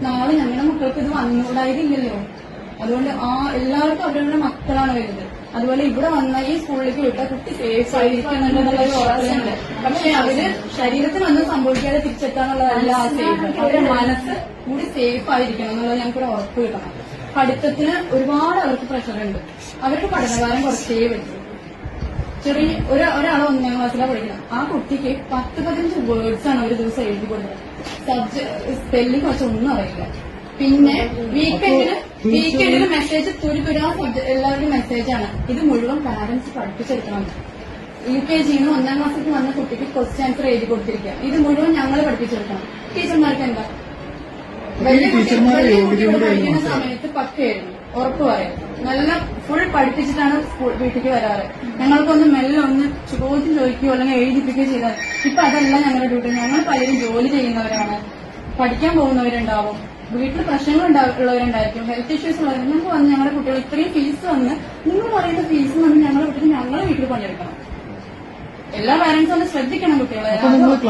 നാളെ ഞങ്ങളുടെ മക്കൾക്ക് ഇത് വന്നുകൂടായില്ലല്ലോ. അതുകൊണ്ട് എല്ലാവർക്കും അവരവരുടെ മക്കളാണ് വരുന്നത്. അതുപോലെ ഇവിടെ വന്ന ഈ സ്കൂളിലേക്ക് വിട്ട കുട്ടി സേഫ് ആയിരിക്കുന്നുണ്ടെന്നുള്ള ഒരു ഉറപ്പുണ്ട്. പക്ഷെ അവര് ശരീരത്തിനൊന്നും സംഭവിക്കാതെ തിരിച്ചെത്താന്നുള്ളതല്ല ആ സേഫ്. അവരുടെ മനസ്സ് കൂടി സേഫ് ആയിരിക്കണം എന്നുള്ളത് ഞങ്ങൾക്കൊരു ഉറപ്പ് കിട്ടണം. പഠിത്തത്തിന് ഒരുപാട് അവർക്ക് പ്രഷറുണ്ട്. അവർക്ക് പഠനകാലം കുറച്ചേ പറ്റും. ചെറിയ ഒരാൾ 1ാം ക്ലാസ്സിലാണ് പഠിക്കണം. ആ കുട്ടിക്ക് 10-15 വേർഡ്സ് ആണ് ഒരു ദിവസം എഴുതി കൊടുക്കുന്നത്. സ്പെല്ലിംഗ് കുറച്ചൊന്നും അറിയില്ല. പിന്നെ വീക്കെൻഡിന് മെസ്സേജ് തുരുതുരാ എല്ലാവരുടെയും മെസ്സേജാണ്. ഇത് മുഴുവൻ പാരന്റ്സ് പഠിപ്പിച്ചെടുക്കണം. UKG-ന്ന് 1ാം ക്ലാസ്സിലേക്ക് വന്ന കുട്ടിക്ക് ക്വസ്റ്റ്യൻ ആൻസർ എഴുതി കൊടുത്തിരിക്കുക. ഇത് മുഴുവൻ ഞങ്ങൾ പഠിപ്പിച്ചെടുക്കണം. ടീച്ചർമാർക്ക് എന്താ വലിയ കുട്ടികൾ പഠിക്കുന്ന സമയത്ത് പക്കയായിരുന്നു, ഉറപ്പ് പറയാം. നല്ല ഫുൾ പഠിപ്പിച്ചിട്ടാണ് വീട്ടിലേക്ക് വരാറ്. ഞങ്ങൾക്കൊന്ന് മെല്ലെ ഒന്ന് ചോദ്യം ചോദിക്കുകയോ അല്ലെങ്കിൽ എഴുതിപ്പിക്കുകയോ ചെയ്താൽ. ഇപ്പൊ അതല്ല ഞങ്ങളുടെ ഡ്യൂട്ടി. ഞങ്ങൾ പലരും ജോലി ചെയ്യുന്നവരാണ്, പഠിക്കാൻ പോകുന്നവരുണ്ടാവും, വീട്ടിൽ പ്രശ്നങ്ങൾ ഉള്ളവരുണ്ടായിരിക്കും, ഹെൽത്ത് ഇഷ്യൂസ് ഉള്ളവർ. ഞങ്ങൾക്ക് വന്ന് ഞങ്ങളുടെ കുട്ടികൾ ഇത്രയും ഫീസ് വന്ന് നിങ്ങൾ പറയുന്ന ഫീസ് വന്ന് ഞങ്ങളെ വീട്ടിൽ പണിയെടുക്കണം. എല്ലാ പാരന്റ്സും ഒന്ന് ശ്രദ്ധിക്കണം കുട്ടികളെ.